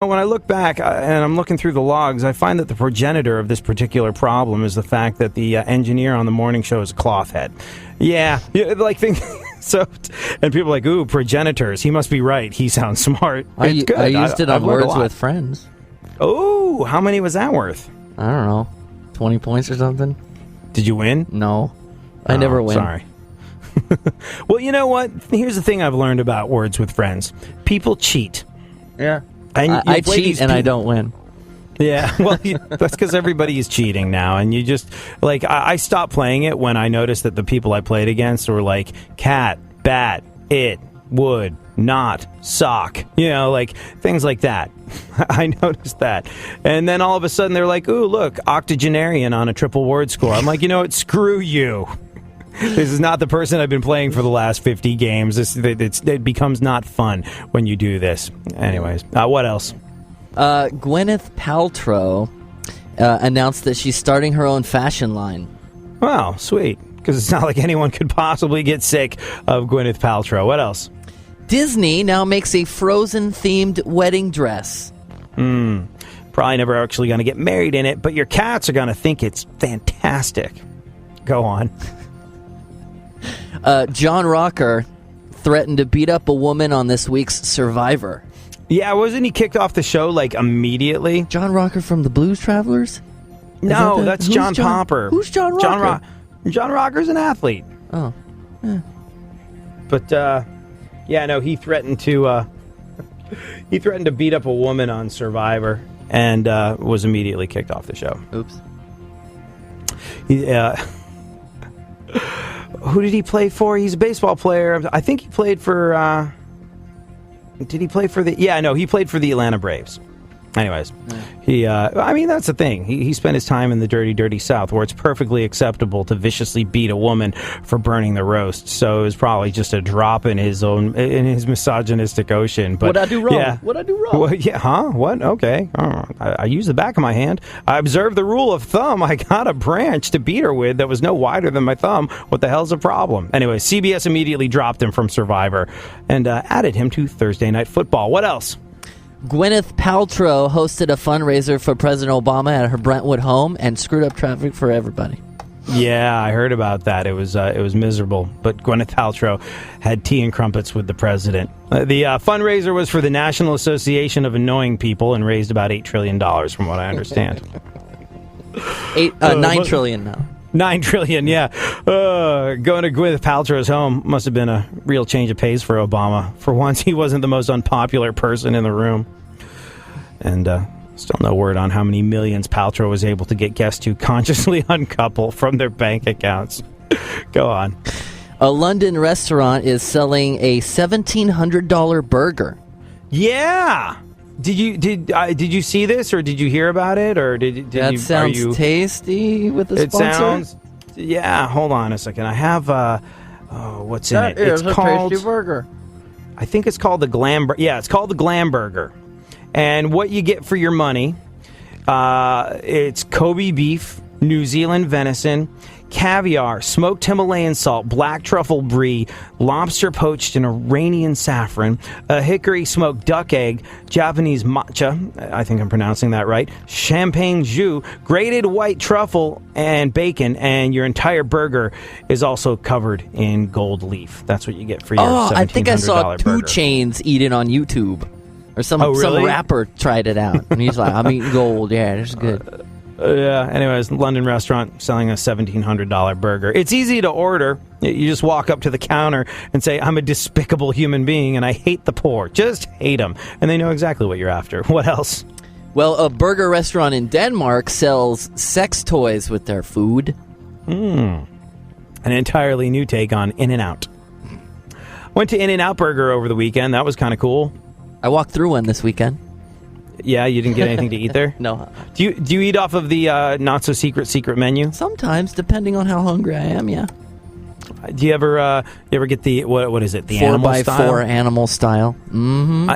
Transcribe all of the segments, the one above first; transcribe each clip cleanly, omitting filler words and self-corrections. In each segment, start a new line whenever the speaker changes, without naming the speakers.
When I look back and I'm looking through the logs, I find that the progenitor of this particular problem is the fact that the engineer on the morning show is a cloth head. Yeah, like so, and people are like, ooh, progenitors. He must be right. He sounds smart. It's good.
I used it on Words with Friends.
Oh, how many was that worth?
I don't know, 20 points or something.
Did you win?
No, I never win.
Sorry. Well, you know what? Here's the thing I've learned about Words with Friends. People cheat.
Yeah. I cheat and I don't win.
Yeah, well, that's because everybody is cheating now, and you just, like, I stopped playing it when I noticed that the people I played against were like, cat, bat, it, would, not, sock, like, things like that. I noticed that. And then all of a sudden they're like, ooh, look, octogenarian on a triple word score. I'm like, you know what, screw you. This is not the person I've been playing for the last 50 games. It becomes not fun when you do this. Anyways, what else?
Gwyneth Paltrow announced that she's starting her own fashion line.
Wow, sweet. Because it's not like anyone could possibly get sick of Gwyneth Paltrow. What else?
Disney now makes a Frozen-themed wedding dress.
Probably never actually going to get married in it, but your cats are going to think it's fantastic. Go on.
John Rocker threatened to beat up a woman on this week's Survivor.
Yeah, wasn't he kicked off the show, like, immediately?
John Rocker from the Blues Travelers?
No, that's John Popper.
Who's John Rocker?
John Rocker's an athlete.
Oh. Yeah.
But, no, he threatened to beat up a woman on Survivor and was immediately kicked off the show.
Oops.
Who did he play for? He's a baseball player. I think he played for... did he play for the... Yeah, no, he played for the Atlanta Braves. Anyways, that's the thing. He spent his time in the dirty, dirty South, where it's perfectly acceptable to viciously beat a woman for burning the roast. So it was probably just a drop in his misogynistic ocean. But
what'd I do wrong?
Yeah.
What'd I do wrong?
Well, yeah, huh? What? Okay. I used the back of my hand. I observed the rule of thumb. I got a branch to beat her with that was no wider than my thumb. What the hell's the problem? Anyway, CBS immediately dropped him from Survivor and added him to Thursday Night Football. What else?
Gwyneth Paltrow hosted a fundraiser for President Obama at her Brentwood home and screwed up traffic for everybody.
Yeah, I heard about that. It was miserable. But Gwyneth Paltrow had tea and crumpets with the president. The fundraiser was for the National Association of Annoying People and raised about $8 trillion, from what I understand.
9 trillion now.
9 trillion, yeah. Going to Gwyneth Paltrow's home must have been a real change of pace for Obama. For once, he wasn't the most unpopular person in the room. And still no word on how many millions Paltrow was able to get guests to consciously uncouple from their bank accounts. Go on.
A London restaurant is selling a $1,700 burger.
Yeah. Did you see this, or did you hear about it, or
That sounds tasty with the sponsor.
Yeah. Hold on a second. I have what's in it?
It's called a tasty burger.
I think it's called the Glam. Yeah, it's called the Glam Burger. And what you get for your money, it's Kobe beef, New Zealand venison, caviar, smoked Himalayan salt, black truffle brie, lobster poached in Iranian saffron, a hickory smoked duck egg, Japanese matcha, I think I'm pronouncing that right, champagne jus, grated white truffle, and bacon, and your entire burger is also covered in gold leaf. That's what you get for your $1,700
I think I saw
burger.
2 Chainz eat it on YouTube. Or some
really?
rapper tried it out. And he's like, I'm eating gold. Yeah, this is good.
Yeah, anyways, London restaurant selling a $1,700 burger. It's easy to order. You just walk up to the counter and say, I'm a despicable human being and I hate the poor. Just hate them. And they know exactly what you're after. What else?
Well, a burger restaurant in Denmark sells sex toys with their food.
An entirely new take on In-N-Out. Went to In-N-Out Burger over the weekend. That was kind of cool.
I walked through one this weekend.
Yeah, you didn't get anything to eat there?
No.
Do you eat off of the not-so-secret menu?
Sometimes, depending on how hungry I am, yeah.
Do you ever get the, what is it, the animal style?
4x4 animal style. Mm-hmm.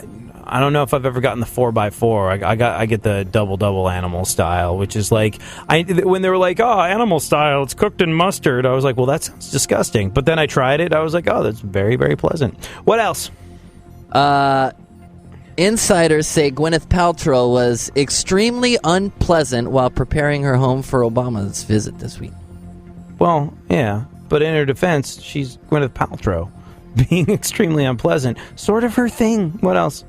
I don't know if I've ever gotten the 4x4. I get the double animal style, which is like, when they were like, oh, animal style, it's cooked in mustard, I was like, well, that sounds disgusting. But then I tried it, I was like, oh, that's very, very pleasant. What else?
Insiders say Gwyneth Paltrow was extremely unpleasant while preparing her home for Obama's visit this week.
Well, yeah, but in her defense, she's Gwyneth Paltrow. Being extremely unpleasant, sort of her thing. What else?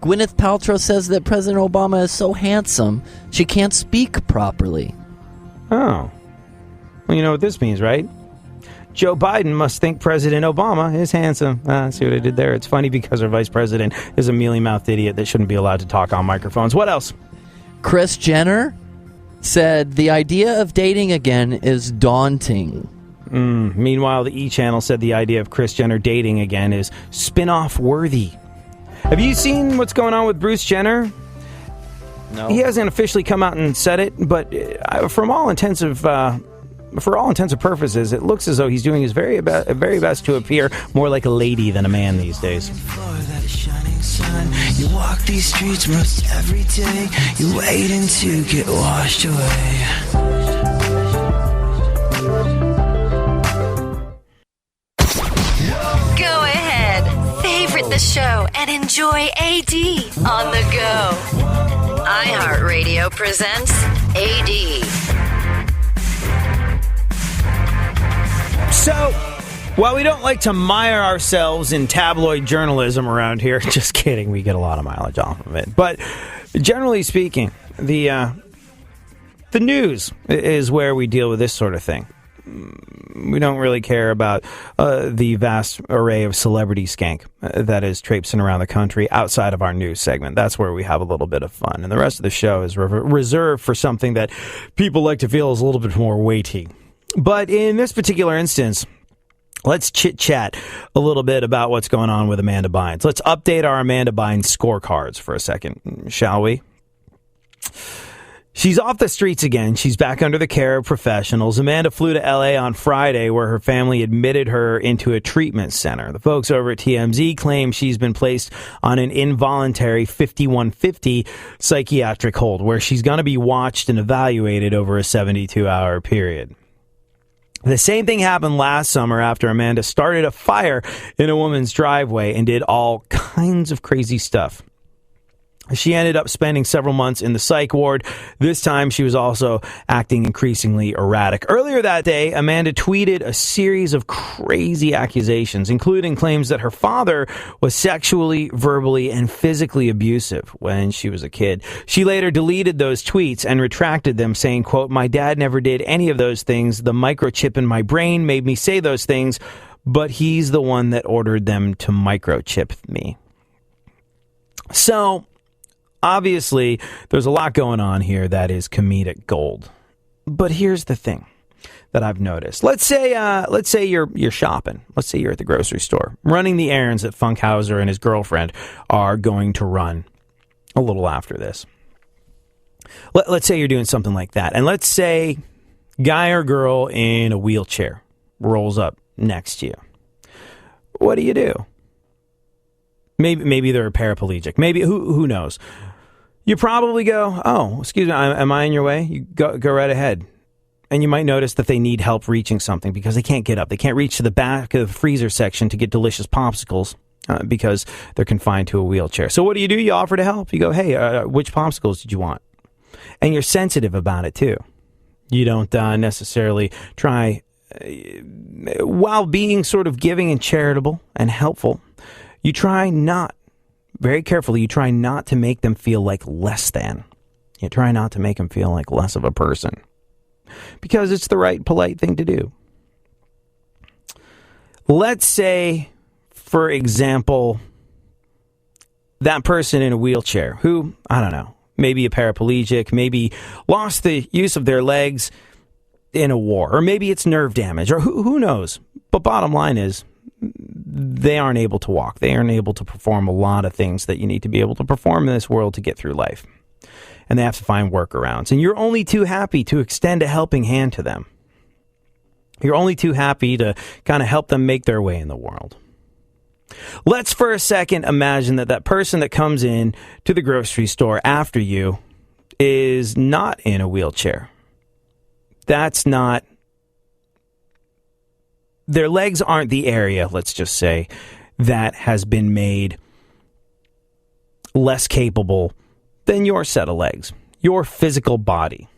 Gwyneth Paltrow says that President Obama is so handsome, she can't speak properly.
Oh. Well, you know what this means, right? Joe Biden must think President Obama is handsome. See what I did there? It's funny because our vice president is a mealy-mouthed idiot that shouldn't be allowed to talk on microphones. What else?
Kris Jenner said the idea of dating again is daunting.
Meanwhile, the E! Channel said the idea of Kris Jenner dating again is spin-off worthy. Have you seen what's going on with Bruce Jenner?
No.
He hasn't officially come out and said it, but for all intents and purposes, it looks as though he's doing his very best to appear more like a lady than a man these days.
You walk these streets most every day. You're waiting to get washed away.
Go ahead, favorite the show and enjoy AD on the go. iHeartRadio presents AD.
So, while we don't like to mire ourselves in tabloid journalism around here, just kidding, we get a lot of mileage off of it. But generally speaking, the news is where we deal with this sort of thing. We don't really care about the vast array of celebrity skank that is traipsing around the country outside of our news segment. That's where we have a little bit of fun. And the rest of the show is reserved for something that people like to feel is a little bit more weighty. But in this particular instance, let's chit-chat a little bit about what's going on with Amanda Bynes. Let's update our Amanda Bynes scorecards for a second, shall we? She's off the streets again. She's back under the care of professionals. Amanda flew to L.A. on Friday, where her family admitted her into a treatment center. The folks over at TMZ claim she's been placed on an involuntary 5150 psychiatric hold, where she's going to be watched and evaluated over a 72-hour period. The same thing happened last summer after Amanda started a fire in a woman's driveway and did all kinds of crazy stuff. She ended up spending several months in the psych ward. This time, she was also acting increasingly erratic. Earlier that day, Amanda tweeted a series of crazy accusations, including claims that her father was sexually, verbally, and physically abusive when she was a kid. She later deleted those tweets and retracted them, saying, quote, "My dad never did any of those things. The microchip in my brain made me say those things, but he's the one that ordered them to microchip me." So, obviously, there's a lot going on here that is comedic gold. But here's the thing that I've noticed. Let's say you're shopping. Let's say you're at the grocery store, running the errands that Funkhouser and his girlfriend are going to run a little after this. Let's say you're doing something like that. And let's say guy or girl in a wheelchair rolls up next to you. What do? Maybe they're a paraplegic. Maybe, who knows? You probably go, "Oh, excuse me, am I in your way?" You go right ahead. And you might notice that they need help reaching something because they can't get up. They can't reach to the back of the freezer section to get delicious popsicles because they're confined to a wheelchair. So what do? You offer to help. You go, "Hey, which popsicles did you want?" And you're sensitive about it too. You don't necessarily try, while being sort of giving and charitable and helpful, you try not, very carefully, you try not to make them feel like less than. You try not to make them feel like less of a person. Because it's the right, polite thing to do. Let's say, for example, that person in a wheelchair who, I don't know, maybe a paraplegic, maybe lost the use of their legs in a war, or maybe it's nerve damage, or who knows. But bottom line is, they aren't able to walk. They aren't able to perform a lot of things that you need to be able to perform in this world to get through life. And they have to find workarounds. And you're only too happy to extend a helping hand to them. You're only too happy to kind of help them make their way in the world. Let's for a second imagine that person that comes in to the grocery store after you is not in a wheelchair. That's not... Their legs aren't the area, let's just say, that has been made less capable than your set of legs, your physical body.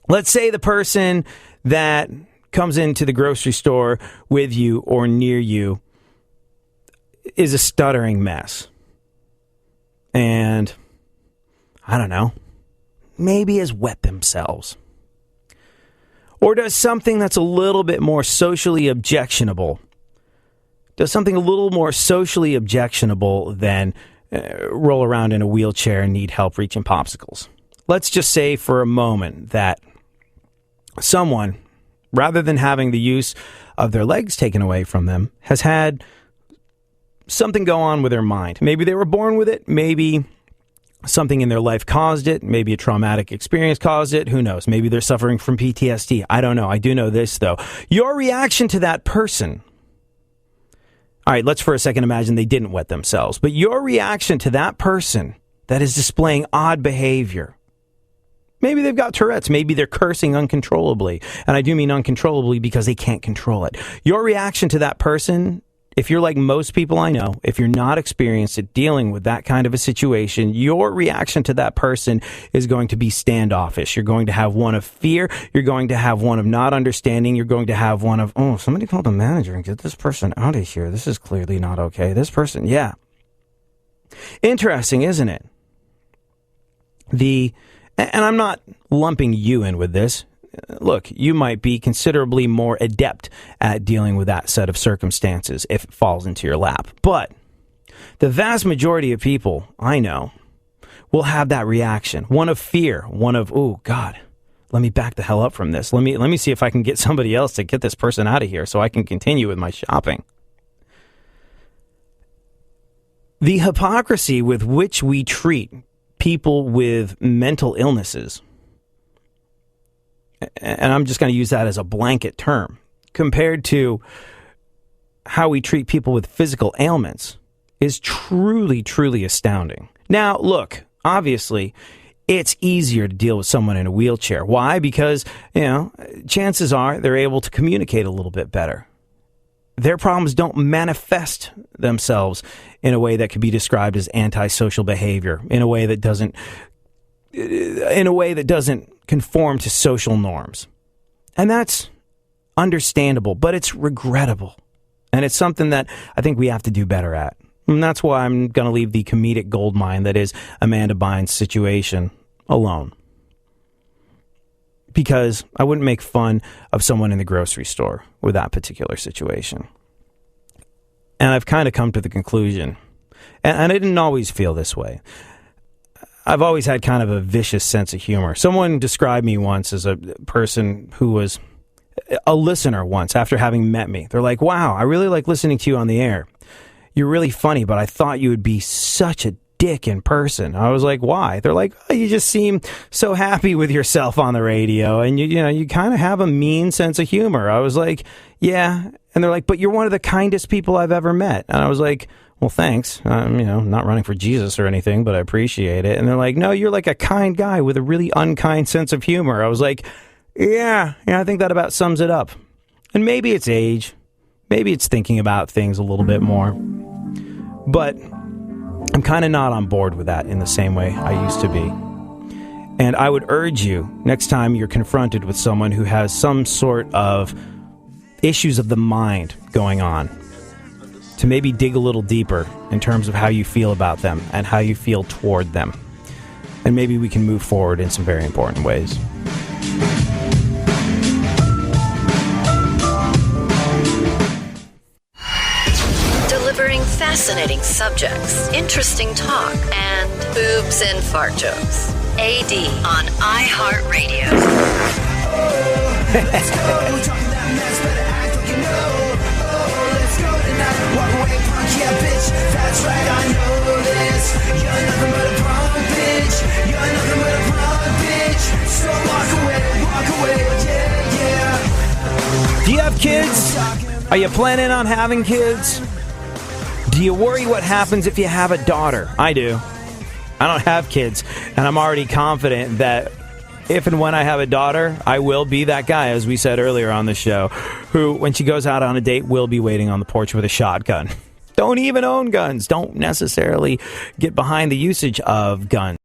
Let's say the person that comes into the grocery store with you or near you is a stuttering mess. And, I don't know, maybe has wet themselves. Or does something that's a little bit more socially objectionable. Does something a little more socially objectionable than roll around in a wheelchair and need help reaching popsicles. Let's just say for a moment that someone, rather than having the use of their legs taken away from them, has had something go on with their mind. Maybe they were born with it. Maybe something in their life caused it. Maybe a traumatic experience caused it. Who knows? Maybe they're suffering from PTSD. I don't know. I do know this, though. Your reaction to that person... All right, let's for a second imagine they didn't wet themselves. But your reaction to that person that is displaying odd behavior, maybe they've got Tourette's, maybe they're cursing uncontrollably. And I do mean uncontrollably because they can't control it. Your reaction to that person, if you're like most people I know, if you're not experienced at dealing with that kind of a situation, your reaction to that person is going to be standoffish. You're going to have one of fear. You're going to have one of not understanding. You're going to have one of, oh, somebody call the manager and get this person out of here. This is clearly not okay. This person, yeah. Interesting, isn't it? And I'm not lumping you in with this. Look, you might be considerably more adept at dealing with that set of circumstances if it falls into your lap. But the vast majority of people I know will have that reaction. One of fear, one of, oh, God, let me back the hell up from this. Let me see if I can get somebody else to get this person out of here so I can continue with my shopping. The hypocrisy with which we treat people with mental illnesses, and I'm just going to use that as a blanket term, compared to how we treat people with physical ailments, is truly, truly astounding. Now, look, obviously, it's easier to deal with someone in a wheelchair. Why? Because, chances are they're able to communicate a little bit better. Their problems don't manifest themselves in a way that could be described as antisocial behavior, in a way that doesn't conform to social norms. And that's understandable, but it's regrettable. And it's something that I think we have to do better at. And that's why I'm going to leave the comedic goldmine that is Amanda Bynes' situation alone. Because I wouldn't make fun of someone in the grocery store with that particular situation. And I've kind of come to the conclusion, and I didn't always feel this way. I've always had kind of a vicious sense of humor. Someone described me once as a person who was a listener once after having met me. They're like, wow, I really like listening to you on the air. You're really funny, but I thought you would be such a dick in person. I was like, why? They're like, oh, you just seem so happy with yourself on the radio, and you kind of have a mean sense of humor. I was like, yeah. And they're like, but you're one of the kindest people I've ever met. And I was like, well, thanks. I'm, not running for Jesus or anything, but I appreciate it. And they're like, no, you're like a kind guy with a really unkind sense of humor. I was like, yeah, I think that about sums it up. And maybe it's age. Maybe it's thinking about things a little bit more. But I'm kind of not on board with that in the same way I used to be. And I would urge you, next time you're confronted with someone who has some sort of issues of the mind going on, to maybe dig a little deeper in terms of how you feel about them and how you feel toward them. And maybe we can move forward in some very important ways.
Delivering fascinating subjects, interesting talk, and boobs and fart jokes. AD on iHeartRadio.
Let's go, talking that mess, better act like you know. Let's go tonight, walk away, punk, yeah, bitch. That's right, I know this. You're nothing but a punk, bitch. You're nothing but a punk, bitch. So walk away, yeah.
Do you have kids? Are you planning on having kids? Do you worry what happens if you have a daughter? I do. I don't have kids, and I'm already confident that if and when I have a daughter, I will be that guy, as we said earlier on the show, who, when she goes out on a date, will be waiting on the porch with a shotgun. don't even own guns. Don't necessarily get behind the usage of guns.